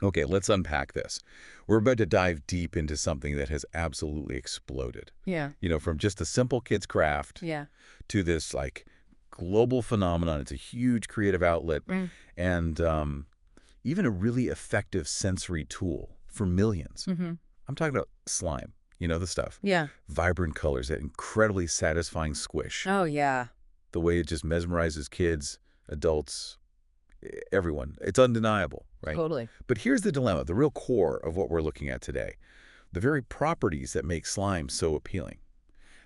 Okay, let's unpack this. We're about to dive deep into something that has absolutely exploded. Yeah. From just a simple kid's craft Yeah. to this, like, global phenomenon. It's a huge creative outlet Mm. and even a really effective sensory tool for millions. Mm-hmm. I'm talking about slime, the stuff. Yeah. Vibrant colors, that incredibly satisfying squish. Oh, yeah. The way it just mesmerizes kids, adults, everyone. It's undeniable, right? Totally. But here's the dilemma, the real core of what we're looking at today. The very properties that make slime so appealing.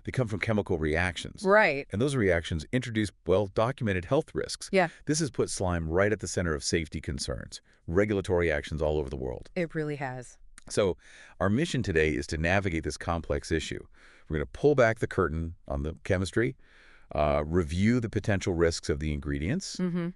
They come from chemical reactions. Right. And those reactions introduce, well, documented health risks. Yeah. This has put slime right at the center of safety concerns, regulatory actions all over the world. It really has. So our mission today is to navigate this complex issue. We're going to pull back the curtain on the chemistry, review the potential risks of the ingredients, Mm-hmm.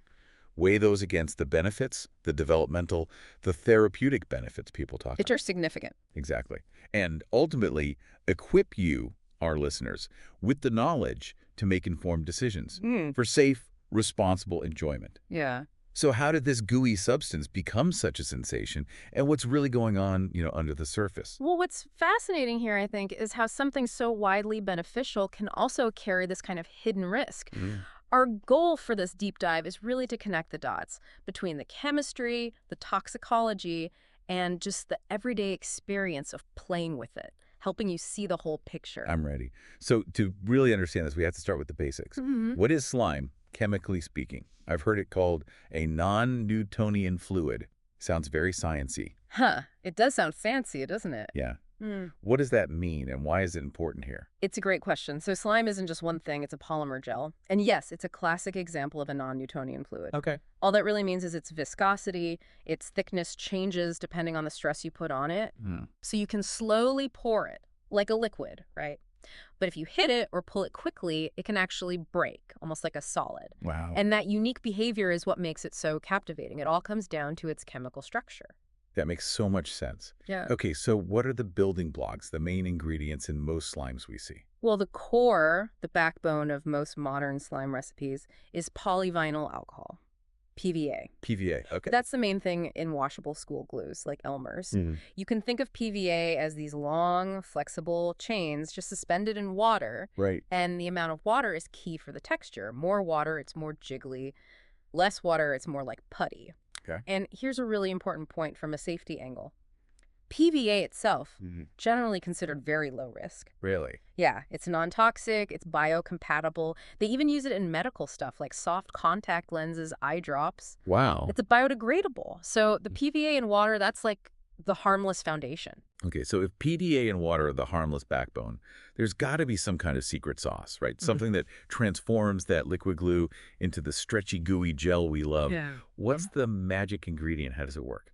weigh those against the benefits, the developmental, the therapeutic benefits people talk Which about. are significant. Exactly. And ultimately, equip you, our listeners, with the knowledge to make informed decisions Mm. for safe, responsible enjoyment. Yeah. So how did this gooey substance become such a sensation, and what's really going on, under the surface? Well, what's fascinating here, I think, is how something so widely beneficial can also carry this kind of hidden risk. Mm. Our goal for this deep dive is really to connect the dots between the chemistry, the toxicology, and just the everyday experience of playing with it, helping you see the whole picture. I'm ready. So to really understand this, we have to start with the basics. Mhm. What is slime, chemically speaking? I've heard it called a non-Newtonian fluid. Sounds very sciencey. Huh. It does sound fancy, doesn't it? Yeah. Mm. What does that mean, and why is it important here? It's a great question. So slime isn't just one thing, it's a polymer gel. And yes, it's a classic example of a non-Newtonian fluid. Okay. All that really means is its viscosity, its thickness changes depending on the stress you put on it. So you can slowly pour it, like a liquid, right? But if you hit it or pull it quickly, it can actually break, almost like a solid. Wow. And that unique behavior is what makes it so captivating. It all comes down to its chemical structure. That makes so much sense. Yeah. Okay, so what are the building blocks, the main ingredients in most slimes we see? Well, the core, the backbone of most modern slime recipes, is polyvinyl alcohol, PVA. PVA. Okay. That's the main thing in washable school glues, like Elmer's. Mhm. You can think of PVA as these long, flexible chains just suspended in water, Right. and the amount of water is key for the texture. More water, it's more jiggly. Less water, it's more like putty. Okay. And here's a really important point from a safety angle. PVA itself, generally considered very low risk. Really? Yeah, it's non-toxic, it's biocompatible. They even use it in medical stuff like soft contact lenses, eye drops. Wow. It's biodegradable. So the PVA in water, that's like the harmless foundation. Okay, so if PVA and water are the harmless backbone, there's got to be some kind of secret sauce, right? Something that transforms that liquid glue into the stretchy, gooey gel we love. Yeah. What's the magic ingredient? How does it work?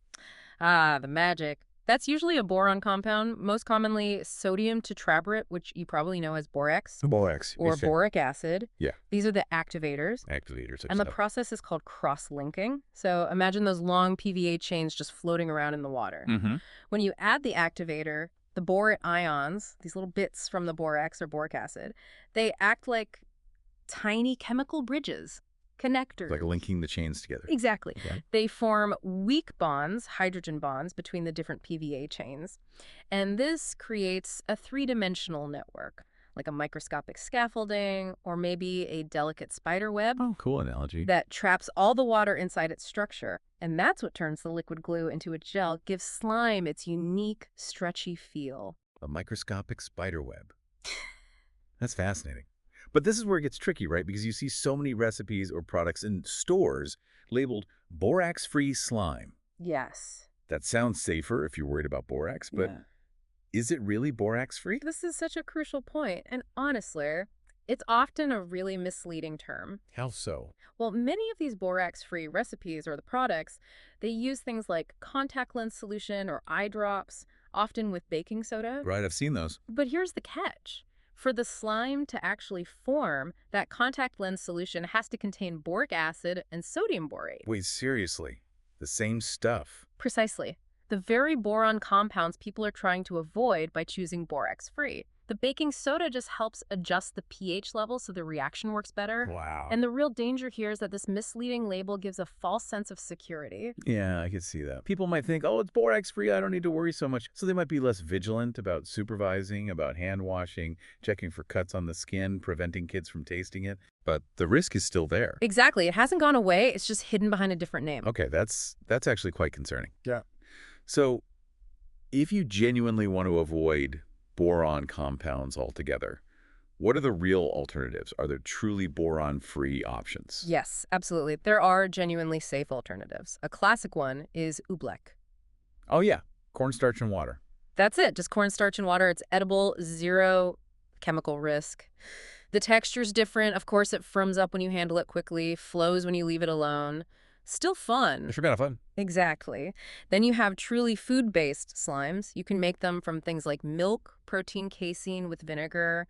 Ah, the magic. That's usually a boron compound, most commonly sodium tetraborate, which you probably know as borax, Borax. or boric acid. Yeah. These are the activators. Activators. And the process is called cross-linking. So imagine those long PVA chains just floating around in the water. Mm-hmm. When you add the activator, the borate ions, these little bits from the borax or boric acid, they act like tiny chemical bridges, connectors. Like linking the chains together. Exactly. Okay. They form weak bonds, hydrogen bonds, between the different PVA chains. And this creates a three-dimensional network, like a microscopic scaffolding or maybe a delicate spider web Oh, cool analogy. that traps all the water inside its structure. And that's what turns the liquid glue into a gel, gives slime its unique, stretchy feel. A microscopic spider web. That's fascinating. But this is where it gets tricky, right? Because you see so many recipes or products in stores labeled borax-free slime. Yes. That sounds safer if you're worried about borax, but Yeah. is it really borax-free? This is such a crucial point, and honestly, it's often a really misleading term. How so? Well, many of these borax-free recipes or the products, they use things like contact lens solution or eye drops, often with baking soda. Right, I've seen those. But here's the catch. For the slime to actually form, that contact lens solution has to contain boric acid and sodium borate. Wait, seriously? The same stuff? Precisely. The very boron compounds people are trying to avoid by choosing borax-free. The baking soda just helps adjust the pH level so the reaction works better. Wow. And the real danger here is that this misleading label gives a false sense of security. Yeah, I could see that. People might think, oh, it's borax-free, I don't need to worry so much. So they might be less vigilant about supervising, about hand washing, checking for cuts on the skin, preventing kids from tasting it. But the risk is still there. Exactly. It hasn't gone away. It's just hidden behind a different name. Okay, that's actually quite concerning. Yeah. So if you genuinely want to avoid boron compounds altogether, what are the real alternatives? Are there truly boron-free options? Yes, absolutely. There are genuinely safe alternatives. A classic one is oobleck. Oh, yeah. Cornstarch and water. That's it. Just cornstarch and water. It's edible, zero chemical risk. The texture's different. Of course, it firms up when you handle it quickly, flows when you leave it alone. Still fun. It's kind of fun. Exactly. Then you have truly food-based slimes. You can make them from things like milk, protein casein with vinegar,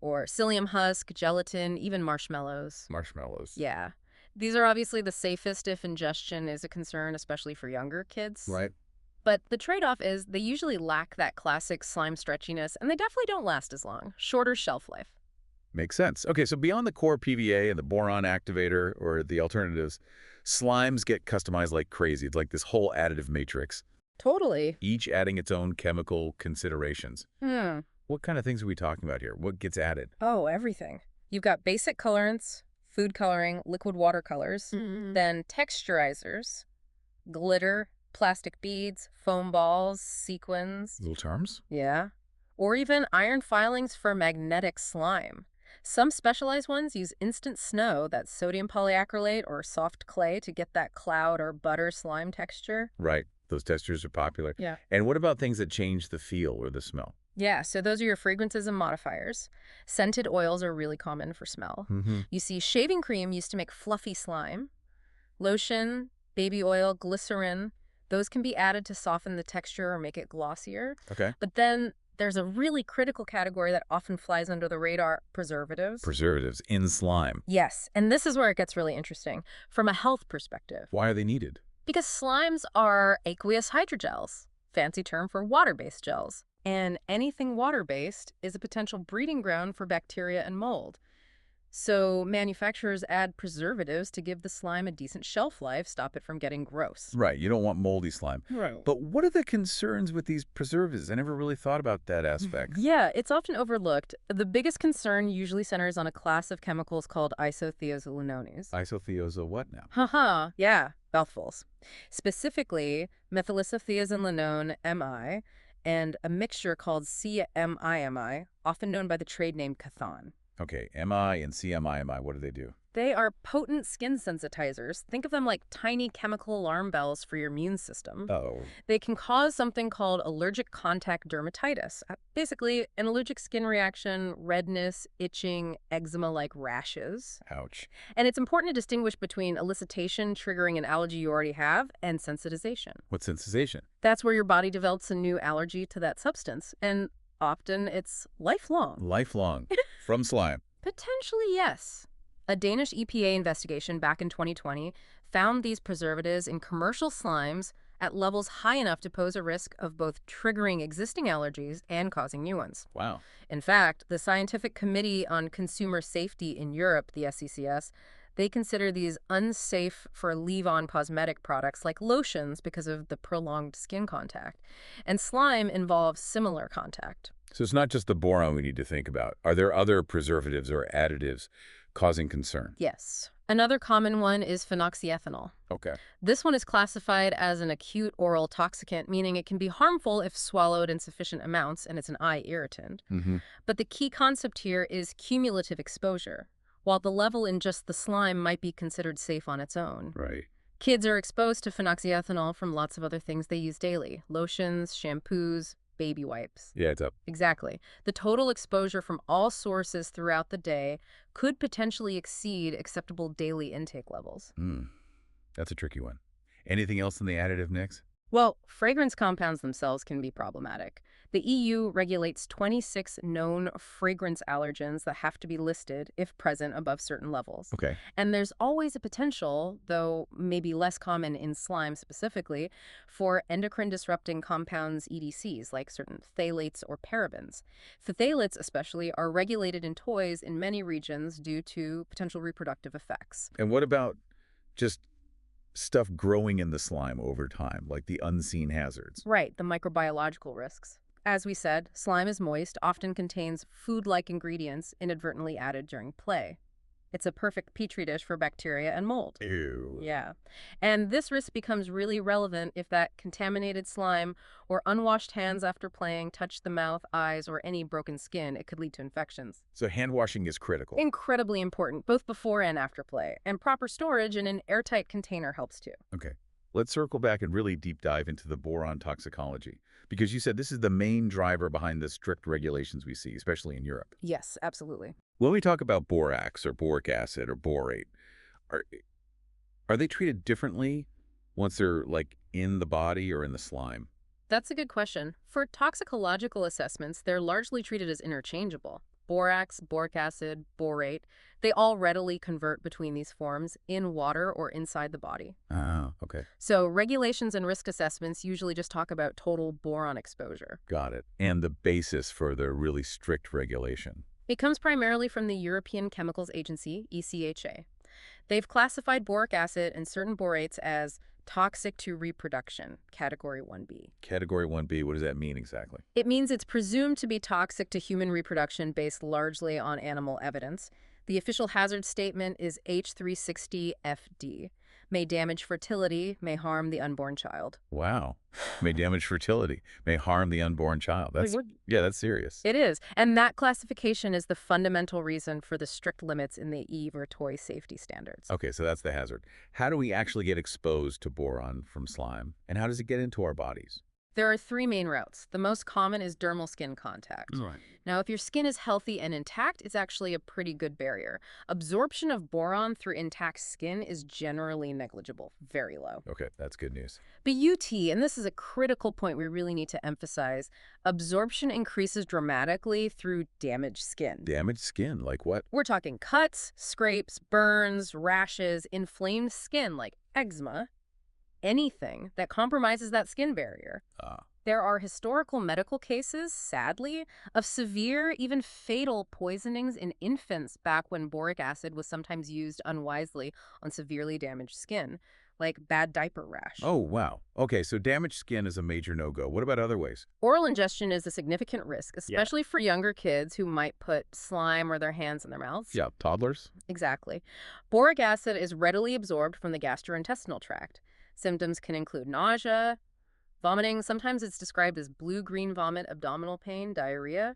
or psyllium husk, gelatin, even marshmallows. Marshmallows. Yeah. These are obviously the safest if ingestion is a concern, especially for younger kids. Right. But the trade-off is they usually lack that classic slime stretchiness, and they definitely don't last as long. Shorter shelf life. Makes sense. Okay, so beyond the core PVA and the boron activator or the alternatives, slimes get customized like crazy. It's like this whole additive matrix, Totally. each adding its own chemical considerations. Hmm. What kind of things are we talking about here? What gets added? Oh, everything. You've got basic colorants, food coloring, liquid watercolors, then texturizers, glitter, plastic beads, foam balls, sequins. Little charms? Yeah. Or even iron filings for magnetic slime. Some specialized ones use instant snow, that's sodium polyacrylate or soft clay, to get that cloud or butter slime texture. Right. Those textures are popular. Yeah. And what about things that change the feel or the smell? Yeah, so those are your fragrances and modifiers. Scented oils are really common for smell. Mm-hmm. You see, shaving cream used to make fluffy slime. Lotion, baby oil, glycerin, those can be added to soften the texture or make it glossier. Okay. But then there's a really critical category that often flies under the radar: preservatives. Preservatives in slime. Yes, and this is where it gets really interesting from a health perspective. Why are they needed? Because slimes are aqueous hydrogels, fancy term for water-based gels. And anything water-based is a potential breeding ground for bacteria and mold. So manufacturers add preservatives to give the slime a decent shelf life, stop it from getting gross. Right. You don't want moldy slime. Right. But what are the concerns with these preservatives? I never really thought about that aspect. Yeah, it's often overlooked. The biggest concern usually centers on a class of chemicals called isothiazolinones. Isothiazo what now? Haha, yeah, mouthfuls. Specifically, methylisothiazolinone, MI, and a mixture called CMIMI, often known by the trade name Cathan. Okay, MI and CMIMI, what do they do? They are potent skin sensitizers. Think of them like tiny chemical alarm bells for your immune system. Oh, They can cause something called allergic contact dermatitis. Basically, an allergic skin reaction, redness, itching, eczema-like rashes. ouch. And it's important to distinguish between elicitation triggering an allergy you already have and sensitization. What sensitization? That's where your body develops a new allergy to that substance, and often it's lifelong. Lifelong. From slime. Potentially, yes. A Danish EPA investigation back in 2020 found these preservatives in commercial slimes at levels high enough to pose a risk of both triggering existing allergies and causing new ones. Wow. In fact, the Scientific Committee on Consumer Safety in Europe, the SCCS, they consider these unsafe for leave-on cosmetic products like lotions because of the prolonged skin contact. And slime involves similar contact. So it's not just the boron we need to think about. Are there other preservatives or additives causing concern? Yes. Another common one is phenoxyethanol. Okay. This one is classified as an acute oral toxicant, meaning it can be harmful if swallowed in sufficient amounts, and it's an eye irritant. Mm-hmm. But the key concept here is cumulative exposure, while the level in just the slime might be considered safe on its own. Right. Kids are exposed to phenoxyethanol from lots of other things they use daily: lotions, shampoos, baby wipes. Yeah, it's up. Exactly. The total exposure from all sources throughout the day could potentially exceed acceptable daily intake levels. That's a tricky one. Anything else in the additive mix? Well, fragrance compounds themselves can be problematic. The EU regulates 26 known fragrance allergens that have to be listed if present above certain levels. Okay. And there's always a potential, though maybe less common in slime specifically, for endocrine-disrupting compounds EDCs, like certain phthalates or parabens. Phthalates especially are regulated in toys in many regions due to potential reproductive effects. And what about just stuff growing in the slime over time, like the unseen hazards? Right, the microbiological risks. As we said, slime is moist, often contains food-like ingredients inadvertently added during play. It's a perfect petri dish for bacteria and mold. Ew. Yeah. And this risk becomes really relevant if that contaminated slime or unwashed hands after playing touch the mouth, eyes, or any broken skin. It could lead to infections. So hand washing is critical. Incredibly important, both before and after play. And proper storage in an airtight container helps too. Okay. Let's circle back and really deep dive into the boron toxicology, because you said this is the main driver behind the strict regulations we see, especially in Europe. Yes, absolutely. When we talk about borax or boric acid or borate, are, are they treated differently once they're like in the body or in the slime? That's a good question. For toxicological assessments, they're largely treated as interchangeable. Borax, boric acid, borate, they all readily convert between these forms in water or inside the body. Oh, okay. So regulations and risk assessments usually just talk about total boron exposure. Got it. And the basis for the really strict regulation. It comes primarily from the European Chemicals Agency, ECHA. They've classified boric acid and certain borates as toxic to reproduction, Category 1B. Category 1B, what does that mean exactly? It means it's presumed to be toxic to human reproduction based largely on animal evidence. The official hazard statement is H360FD. May damage fertility, may harm the unborn child. Wow. May damage fertility, may harm the unborn child. Yeah, that's serious. It is. And that classification is the fundamental reason for the strict limits in the Eve or toy safety standards. Okay, so that's the hazard. How do we actually get exposed to boron from slime, and how does it get into our bodies? There are three main routes. The most common is dermal skin contact. Right. Now, if your skin is healthy and intact, it's actually a pretty good barrier. Absorption of boron through intact skin is generally negligible, very low. Okay, that's good news. But UT, and this is a critical point we really need to emphasize, absorption increases dramatically through damaged skin. Damaged skin, like what? We're talking cuts, scrapes, burns, rashes, inflamed skin like eczema, anything that compromises that skin barrier. There are historical medical cases, sadly, of severe, even fatal poisonings in infants back when boric acid was sometimes used unwisely on severely damaged skin, like bad diaper rash. Oh, wow. Okay, so damaged skin is a major no-go. What about other ways? Oral ingestion is a significant risk, especially for younger kids who might put slime or their hands in their mouths. Yeah, toddlers? Exactly. Boric acid is readily absorbed from the gastrointestinal tract. Symptoms can include nausea, vomiting. Sometimes it's described as blue-green vomit, abdominal pain, diarrhea.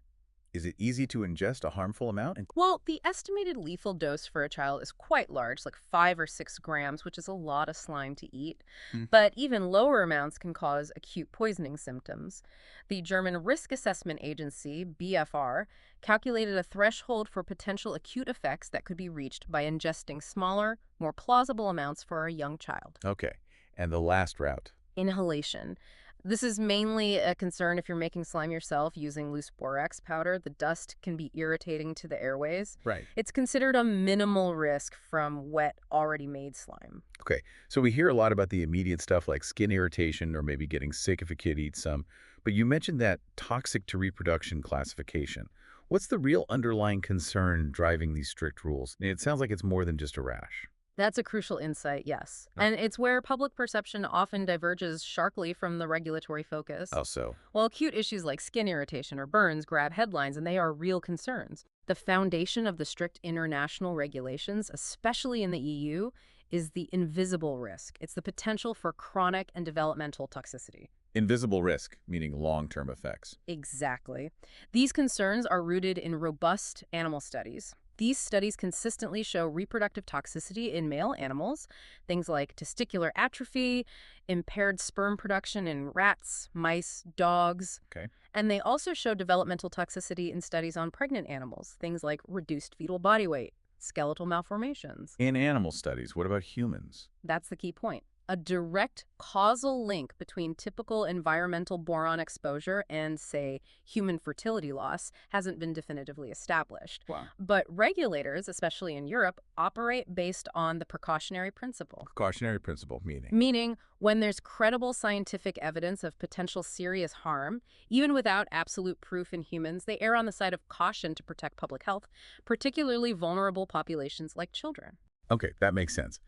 Is it easy to ingest a harmful amount? Well, the estimated lethal dose for a child is quite large, like 5 or 6 grams, which is a lot of slime to eat. But even lower amounts can cause acute poisoning symptoms. The German Risk Assessment Agency, BFR, calculated a threshold for potential acute effects that could be reached by ingesting smaller, more plausible amounts for a young child. Okay. And the last route? Inhalation. This is mainly a concern if you're making slime yourself using loose borax powder. The dust can be irritating to the airways. Right. It's considered a minimal risk from wet, already made slime. Okay, so we hear a lot about the immediate stuff like skin irritation or maybe getting sick if a kid eats some. But you mentioned that toxic to reproduction classification. What's the real underlying concern driving these strict rules? It sounds like it's more than just a rash. That's a crucial insight, yes. And it's where public perception often diverges sharply from the regulatory focus. How so? Well, acute issues like skin irritation or burns grab headlines, and they are real concerns. The foundation of the strict international regulations, especially in the EU, is the invisible risk. It's the potential for chronic and developmental toxicity. Invisible risk, meaning long-term effects. Exactly. These concerns are rooted in robust animal studies. These studies consistently show reproductive toxicity in male animals, things like testicular atrophy, impaired sperm production in rats, mice, dogs. Okay. And they also show developmental toxicity in studies on pregnant animals, things like reduced fetal body weight, skeletal malformations. In animal studies, what about humans? That's the key point. A direct causal link between typical environmental boron exposure and, say, human fertility loss hasn't been definitively established. Wow. But regulators, especially in Europe, operate based on the precautionary principle. Precautionary principle, meaning? Meaning, when there's credible scientific evidence of potential serious harm, even without absolute proof in humans, they err on the side of caution to protect public health, particularly vulnerable populations like children. Okay, that makes sense.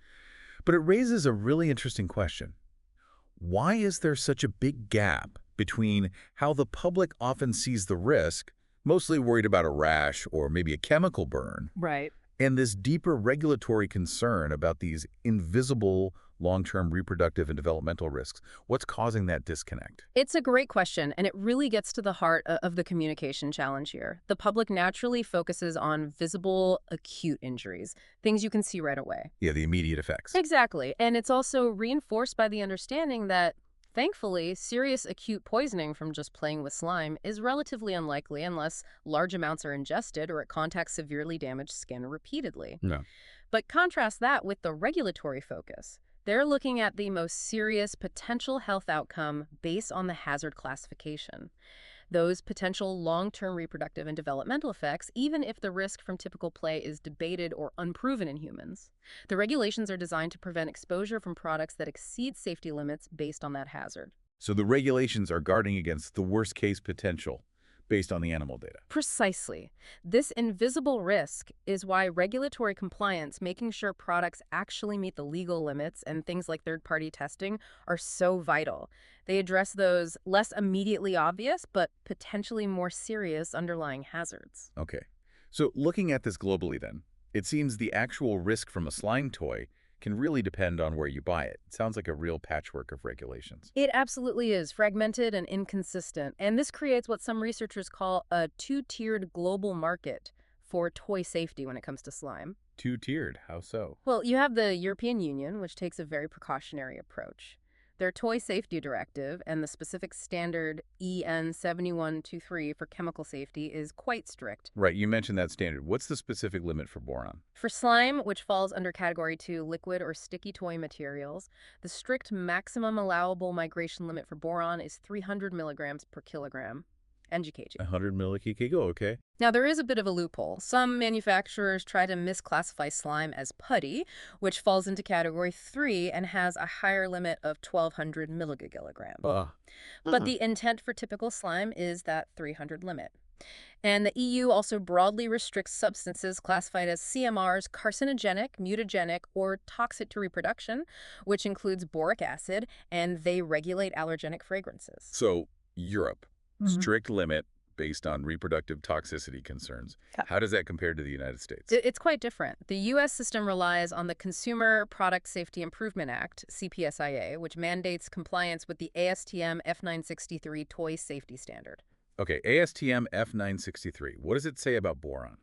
But it raises a really interesting question. Why is there such a big gap between how the public often sees the risk, mostly worried about a rash or maybe a chemical burn, Right. and this deeper regulatory concern about these invisible long-term reproductive and developmental risks? What's causing that disconnect? It's a great question, and it really gets to the heart of the communication challenge here. The public naturally focuses on visible, acute injuries, things you can see right away. Yeah, the immediate effects. Exactly, and it's also reinforced by the understanding that, thankfully, serious acute poisoning from just playing with slime is relatively unlikely unless large amounts are ingested or it contacts severely damaged skin repeatedly. No. But contrast that with the regulatory focus. They're looking at the most serious potential health outcome based on the hazard classification. Those potential long-term reproductive and developmental effects, even if the risk from typical play is debated or unproven in humans. The regulations are designed to prevent exposure from products that exceed safety limits based on that hazard. So the regulations are guarding against the worst-case potential based on the animal data. Precisely. This invisible risk is why regulatory compliance, making sure products actually meet the legal limits, and things like third-party testing are so vital. They address those less immediately obvious but potentially more serious underlying hazards. Okay. So looking at this globally then, it seems the actual risk from a slime toy can really depend on where you buy it. It sounds like a real patchwork of regulations. It absolutely is fragmented and inconsistent, and this creates what some researchers call a two-tiered global market for toy safety when it comes to slime. Two-tiered, how so? Well, you have the European Union, which takes a very precautionary approach. Their Toy Safety Directive and the specific standard EN 7123 for chemical safety is quite strict. Right, you mentioned that standard. What's the specific limit for boron? For slime, which falls under Category 2 liquid or sticky toy materials, the strict maximum allowable migration limit for boron is 300 milligrams per kilogram. NGKG. 100 millikg, okay. Now, there is a bit of a loophole. Some manufacturers try to misclassify slime as putty, which falls into Category 3 and has a higher limit of 1,200 milligrams. But the intent for typical slime is that 300 limit. And the EU also broadly restricts substances classified as CMRs, carcinogenic, mutagenic, or toxic to reproduction, which includes boric acid, and they regulate allergenic fragrances. So, Europe, strict limit based on reproductive toxicity concerns. Yeah. How does that compare to the United States? It's quite different. The U.S. system relies on the Consumer Product Safety Improvement Act, CPSIA, which mandates compliance with the ASTM F963 toy safety standard. Okay, ASTM F963. What does it say about boron?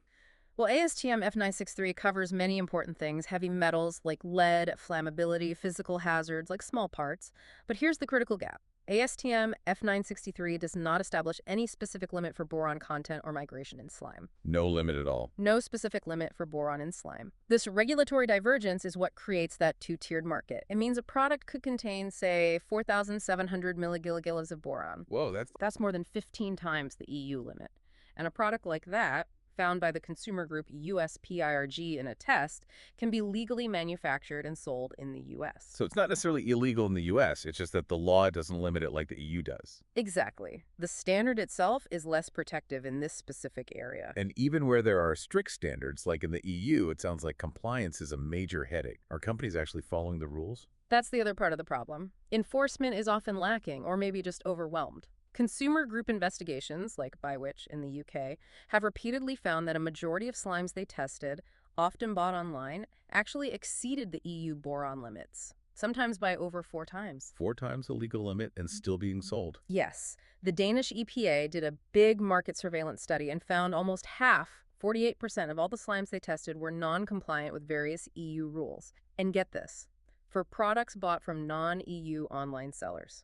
Well, ASTM F963 covers many important things, heavy metals like lead, flammability, physical hazards like small parts. But here's the critical gap. ASTM F963 does not establish any specific limit for boron content or migration in slime. No limit at all. No specific limit for boron in slime. This regulatory divergence is what creates that two-tiered market. It means a product could contain, say, 4,700 milligilligills of boron. Whoa, That's more than 15 times the EU limit. And a product like that, found by the consumer group USPIRG in a test, can be legally manufactured and sold in the U.S. So it's not necessarily illegal in the U.S., it's just that the law doesn't limit it like the EU does. Exactly. The standard itself is less protective in this specific area. And even where there are strict standards, like in the EU, it sounds like compliance is a major headache. Are companies actually following the rules? That's the other part of the problem. Enforcement is often lacking or maybe just overwhelmed. Consumer group investigations, like Bywitch in the UK, have repeatedly found that a majority of slimes they tested, often bought online, actually exceeded the EU boron limits, sometimes by over 4 times. 4 times the legal limit and still being sold. Yes. The Danish EPA did a big market surveillance study and found almost half, 48% of all the slimes they tested were non-compliant with various EU rules. And get this, for products bought from non-EU online sellers.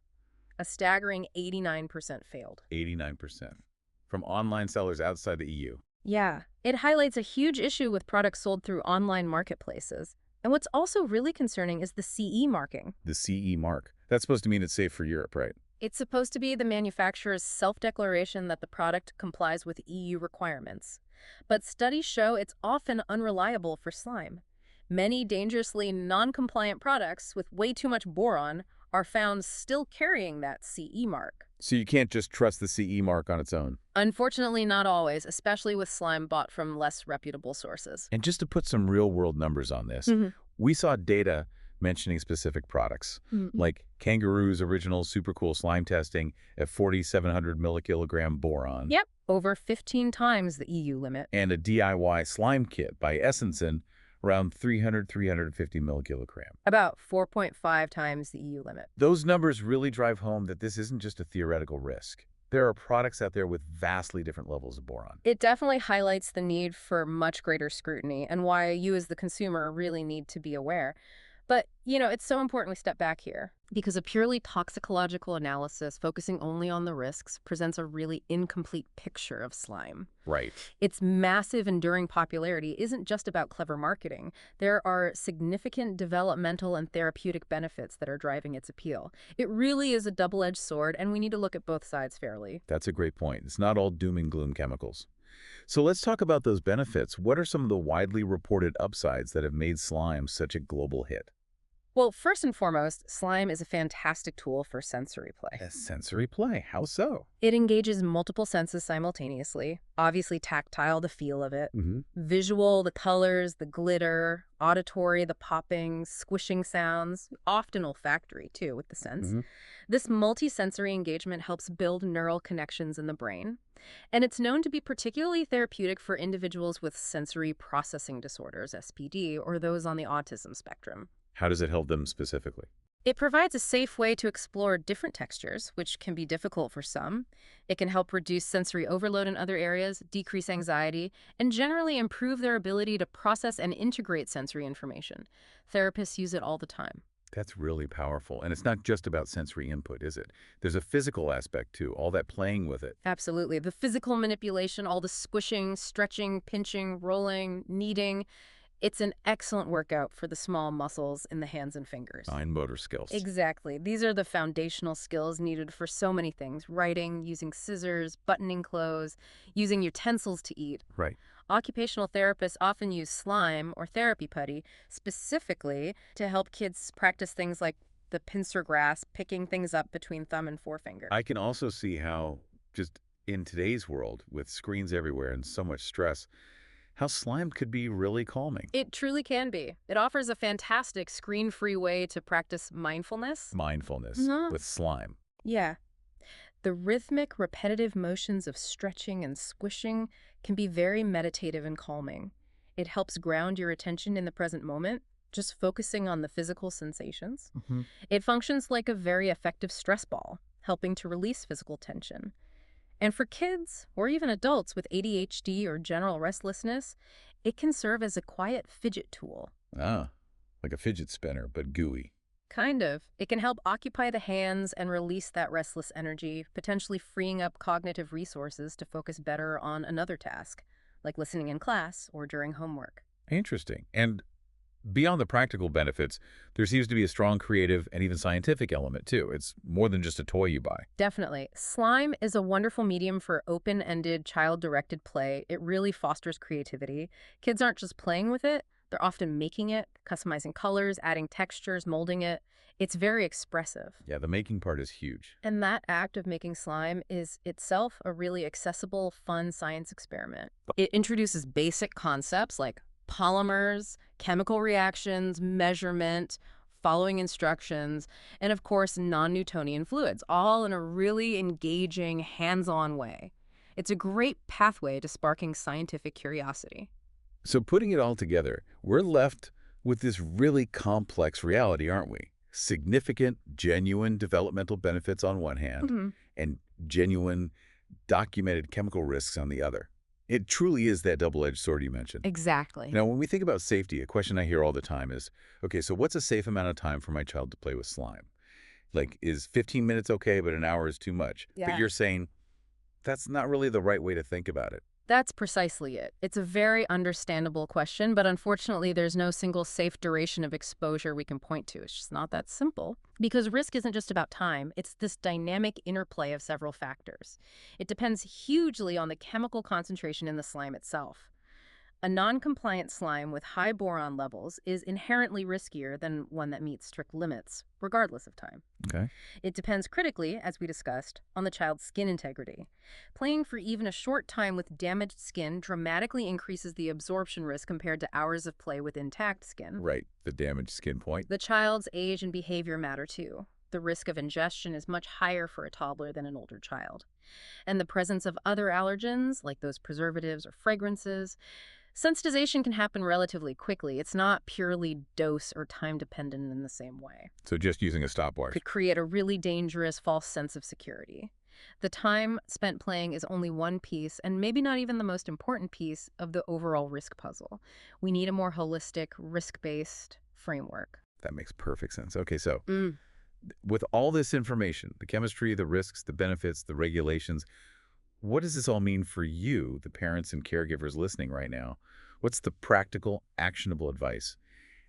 A staggering 89% failed. 89%. From online sellers outside the EU. Yeah, it highlights a huge issue with products sold through online marketplaces. And what's also really concerning is the CE marking. The CE mark. That's supposed to mean it's safe for Europe, right? It's supposed to be the manufacturer's self-declaration that the product complies with EU requirements. But studies show it's often unreliable for slime. Many dangerously non-compliant products with way too much boron are found still carrying that CE mark. So you can't just trust the CE mark on its own. Unfortunately, not always, especially with slime bought from less reputable sources. And just to put some real-world numbers on this, we saw data mentioning specific products, like Kangaroo's original super cool slime testing at 4,700 millikilogram boron. Yep, over 15 times the EU limit. And a DIY slime kit by Essensen around 350 millikilogram. About 4.5 times the EU limit. Those numbers really drive home that this isn't just a theoretical risk. There are products out there with vastly different levels of boron. It definitely highlights the need for much greater scrutiny and why you as the consumer really need to be aware. But, it's so important we step back here because a purely toxicological analysis focusing only on the risks presents a really incomplete picture of slime. Right. Its massive enduring popularity isn't just about clever marketing. There are significant developmental and therapeutic benefits that are driving its appeal. It really is a double-edged sword, and we need to look at both sides fairly. That's a great point. It's not all doom and gloom chemicals. So let's talk about those benefits. What are some of the widely reported upsides that have made slime such a global hit? Well, first and foremost, slime is a fantastic tool for sensory play. Sensory play? How so? It engages multiple senses simultaneously. Obviously tactile, the feel of it. Visual, the colors, the glitter. Auditory, the popping, squishing sounds. Often olfactory, too, with the scents. This multisensory engagement helps build neural connections in the brain. And it's known to be particularly therapeutic for individuals with sensory processing disorders, SPD, or those on the autism spectrum. How does it help them specifically? It provides a safe way to explore different textures, which can be difficult for some. It can help reduce sensory overload in other areas, decrease anxiety, and generally improve their ability to process and integrate sensory information. Therapists use it all the time. That's really powerful. And it's not just about sensory input, is it? There's a physical aspect, too, all that playing with it. Absolutely. The physical manipulation, all the squishing, stretching, pinching, rolling, kneading. It's an excellent workout for the small muscles in the hands and fingers. Fine motor skills. Exactly. These are the foundational skills needed for so many things. Writing, using scissors, buttoning clothes, using utensils to eat. Right. Occupational therapists often use slime or therapy putty specifically to help kids practice things like the pincer grasp, picking things up between thumb and forefinger. I can also see how, just in today's world, with screens everywhere and so much stress, how slime could be really calming. It truly can be. It offers a fantastic screen-free way to practice mindfulness. Mindfulness with slime. Yeah. The rhythmic, repetitive motions of stretching and squishing can be very meditative and calming. It helps ground your attention in the present moment, just focusing on the physical sensations. It functions like a very effective stress ball, helping to release physical tension. And for kids, or even adults with ADHD or general restlessness, it can serve as a quiet fidget tool. Ah, like a fidget spinner, but gooey. Kind of. It can help occupy the hands and release that restless energy, potentially freeing up cognitive resources to focus better on another task, like listening in class or during homework. Interesting. And beyond the practical benefits, there seems to be a strong creative and even scientific element, too. It's more than just a toy you buy. Definitely. Slime is a wonderful medium for open-ended, child-directed play. It really fosters creativity. Kids aren't just playing with it. They're often making it, customizing colors, adding textures, molding it. It's very expressive. Yeah, the making part is huge. And that act of making slime is itself a really accessible, fun science experiment. It introduces basic concepts like polymers, chemical reactions, measurement, following instructions, and of course, non-Newtonian fluids, all in a really engaging, hands-on way. It's a great pathway to sparking scientific curiosity. So putting it all together, we're left with this really complex reality, aren't we? Significant, genuine developmental benefits on one hand, and genuine, documented chemical risks on the other. It truly is that double-edged sword you mentioned. Exactly. Now, when we think about safety, a question I hear all the time is, okay, so what's a safe amount of time for my child to play with slime? Like, is 15 minutes okay, but an hour is too much? Yeah. But you're saying that's not really the right way to think about it. That's precisely it. It's a very understandable question, but unfortunately, there's no single safe duration of exposure we can point to. It's just not that simple. Because risk isn't just about time, it's this dynamic interplay of several factors. It depends hugely on the chemical concentration in the slime itself. A non-compliant slime with high boron levels is inherently riskier than one that meets strict limits, regardless of time. Okay. It depends critically, as we discussed, on the child's skin integrity. Playing for even a short time with damaged skin dramatically increases the absorption risk compared to hours of play with intact skin. Right, the damaged skin point. The child's age and behavior matter too. The risk of ingestion is much higher for a toddler than an older child. And the presence of other allergens, like those preservatives or fragrances, sensitization can happen relatively quickly. It's not purely dose or time dependent in the same way. So just using a stopwatch. Could create a really dangerous false sense of security. The time spent playing is only one piece, and maybe not even the most important piece, of the overall risk puzzle. We need a more holistic, risk-based framework. That makes perfect sense. Okay, so with all this information, the chemistry, the risks, the benefits, the regulations, what does this all mean for you, the parents and caregivers listening right now? What's the practical, actionable advice?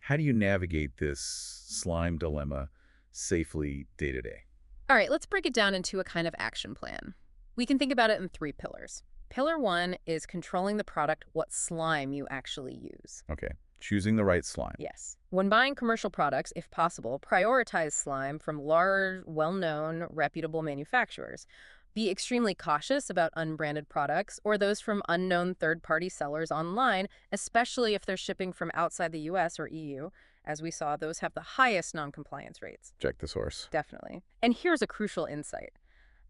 How do you navigate this slime dilemma safely day to day? All right, let's break it down into a kind of action plan. We can think about it in 3 pillars. Pillar 1 is controlling the product, what slime you actually use. Okay, choosing the right slime. Yes. When buying commercial products, if possible, prioritize slime from large, well-known, reputable manufacturers. Be extremely cautious about unbranded products or those from unknown third-party sellers online, especially if they're shipping from outside the US or EU. As we saw, those have the highest non-compliance rates. Check the source. Definitely. And here's a crucial insight.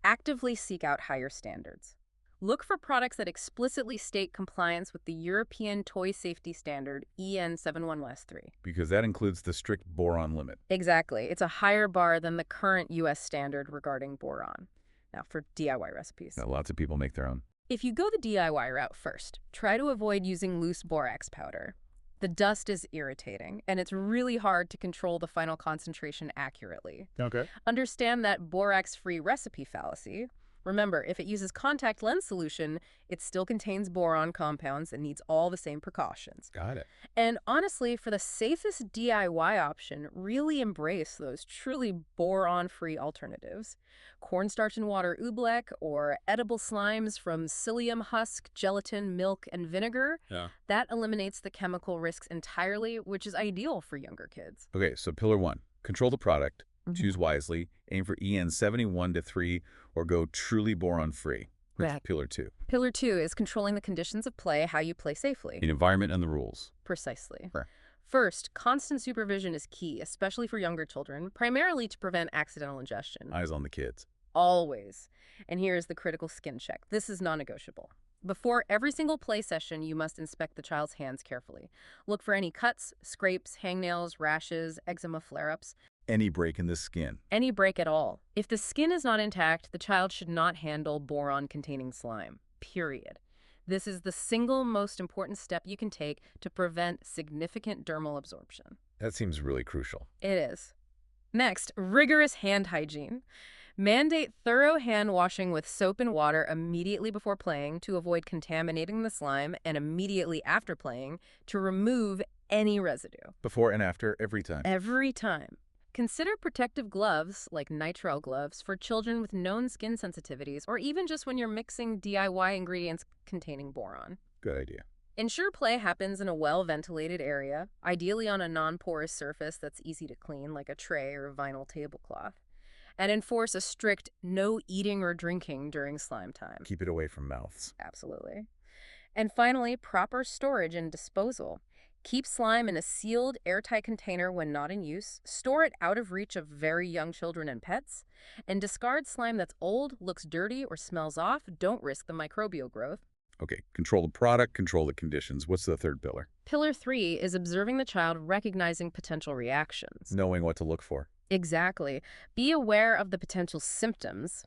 Actively seek out higher standards. Look for products that explicitly state compliance with the European Toy Safety Standard EN 71-3. Because that includes the strict boron limit. Exactly. It's a higher bar than the current US standard regarding boron. Now, for DIY recipes. Now, lots of people make their own. If you go the DIY route first, try to avoid using loose borax powder. The dust is irritating, and it's really hard to control the final concentration accurately. Okay. Understand that borax-free recipe fallacy. Remember, if it uses contact lens solution, it still contains boron compounds and needs all the same precautions. Got it. And honestly, for the safest DIY option, really embrace those truly boron-free alternatives. Cornstarch and water oobleck or edible slimes from psyllium husk, gelatin, milk, and vinegar. Yeah. That eliminates the chemical risks entirely, which is ideal for younger kids. Okay, so pillar 1, control the product, choose wisely, aim for EN 71-3, or go truly boron-free. That's pillar 2. Pillar 2 is controlling the conditions of play, how you play safely. The environment and the rules. Precisely. Sure. First, constant supervision is key, especially for younger children, primarily to prevent accidental ingestion. Eyes on the kids. Always. And here's the critical skin check. This is non-negotiable. Before every single play session, you must inspect the child's hands carefully. Look for any cuts, scrapes, hangnails, rashes, eczema flare-ups. Any break in the skin. Any break at all. If the skin is not intact, the child should not handle boron-containing slime. Period. This is the single most important step you can take to prevent significant dermal absorption. That seems really crucial. It is. Next, rigorous hand hygiene. Mandate thorough hand washing with soap and water immediately before playing to avoid contaminating the slime, and immediately after playing to remove any residue. Before and after, every time. Every time. Consider protective gloves, like nitrile gloves, for children with known skin sensitivities, or even just when you're mixing DIY ingredients containing boron. Good idea. Ensure play happens in a well-ventilated area, ideally on a non-porous surface that's easy to clean, like a tray or a vinyl tablecloth. And enforce a strict no eating or drinking during slime time. Keep it away from mouths. Absolutely. And finally, proper storage and disposal. Keep slime in a sealed, airtight container when not in use, store it out of reach of very young children and pets, and discard slime that's old, looks dirty, or smells off. Don't risk the microbial growth. Okay, control the product, control the conditions. What's the third pillar? Pillar 3 is observing the child, recognizing potential reactions. Knowing what to look for. Exactly. Be aware of the potential symptoms.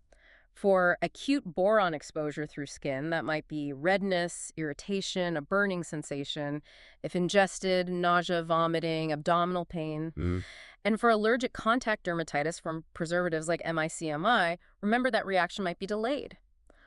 For acute boron exposure through skin, that might be redness, irritation, a burning sensation. If ingested, nausea, vomiting, abdominal pain. And for allergic contact dermatitis from preservatives like MICMI, remember that reaction might be delayed.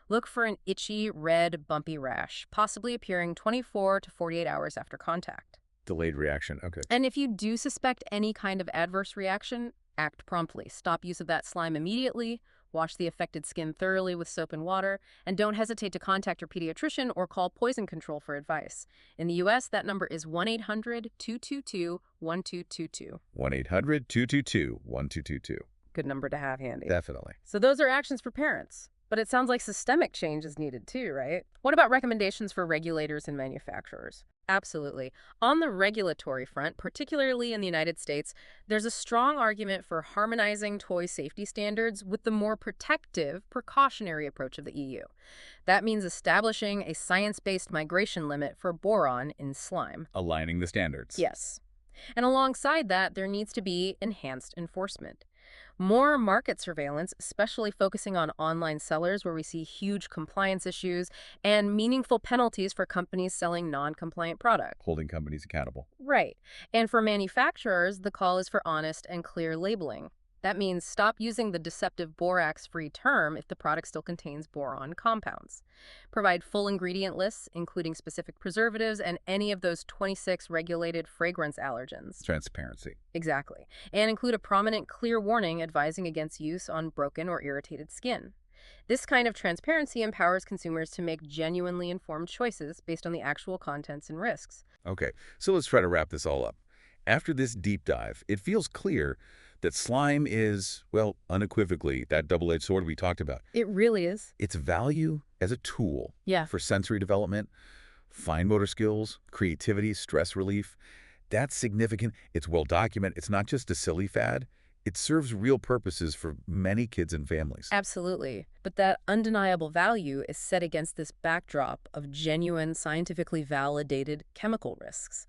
Look for an itchy, red, bumpy rash, possibly appearing 24 to 48 hours after contact. Delayed reaction. Okay. And if you do suspect any kind of adverse reaction, act promptly. Stop use of that slime immediately, wash the affected skin thoroughly with soap and water, and don't hesitate to contact your pediatrician or call poison control for advice. In the U.S., that number is 1-800-222-1222. 1-800-222-1222. Good number to have handy. Definitely. So those are actions for parents. But it sounds like systemic change is needed too, right? What about recommendations for regulators and manufacturers? Absolutely. On the regulatory front, particularly in the United States, there's a strong argument for harmonizing toy safety standards with the more protective, precautionary approach of the EU. That means establishing a science-based migration limit for boron in slime. Aligning the standards. Yes. And alongside that, there needs to be enhanced enforcement. More market surveillance, especially focusing on online sellers where we see huge compliance issues, and meaningful penalties for companies selling non-compliant products. Holding companies accountable. Right. And for manufacturers, the call is for honest and clear labeling. That means stop using the deceptive borax-free term if the product still contains boron compounds. Provide full ingredient lists, including specific preservatives and any of those 26 regulated fragrance allergens. Transparency. Exactly. And include a prominent, clear warning advising against use on broken or irritated skin. This kind of transparency empowers consumers to make genuinely informed choices based on the actual contents and risks. Okay, so let's try to wrap this all up. After this deep dive, it feels clear that slime is, well, unequivocally, that double-edged sword we talked about. It really is. Its value as a tool Yeah. for sensory development, fine motor skills, creativity, stress relief, that's significant. It's well documented. It's not just a silly fad. It serves real purposes for many kids and families. Absolutely. But that undeniable value is set against this backdrop of genuine, scientifically validated chemical risks.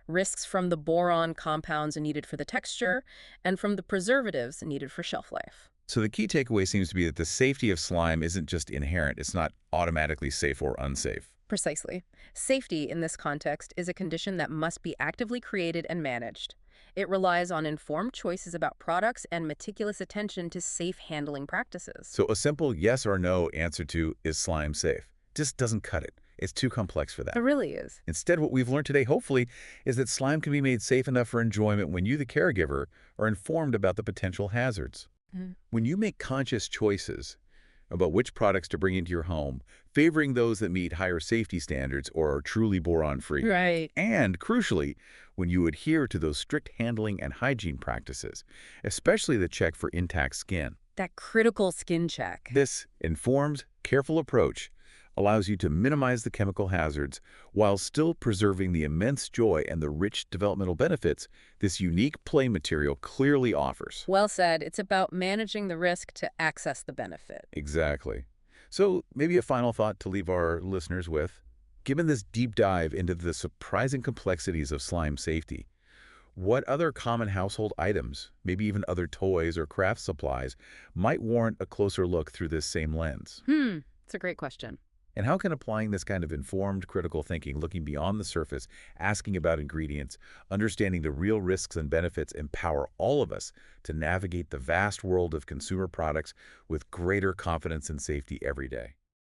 Risks from the boron compounds needed for the texture and from the preservatives needed for shelf life. So the key takeaway seems to be that the safety of slime isn't just inherent. It's not automatically safe or unsafe. Precisely. Safety in this context is a condition that must be actively created and managed. It relies on informed choices about products and meticulous attention to safe handling practices. So a simple yes or no answer to, is slime safe, just doesn't cut it. It's too complex for that. It really is. Instead, what we've learned today, hopefully, is that slime can be made safe enough for enjoyment when you, the caregiver, are informed about the potential hazards. When you make conscious choices about which products to bring into your home, favoring those that meet higher safety standards or are truly boron-free. Right. And, crucially, when you adhere to those strict handling and hygiene practices, especially the check for intact skin. That critical skin check. This informed, careful approach allows you to minimize the chemical hazards while still preserving the immense joy and the rich developmental benefits this unique play material clearly offers. Well said. It's about managing the risk to access the benefit. Exactly. So maybe a final thought to leave our listeners with. Given this deep dive into the surprising complexities of slime safety, what other common household items, maybe even other toys or craft supplies, might warrant a closer look through this same lens? It's a great question. And how can applying this kind of informed, critical thinking, looking beyond the surface, asking about ingredients, understanding the real risks and benefits, empower all of us to navigate the vast world of consumer products with greater confidence and safety every day?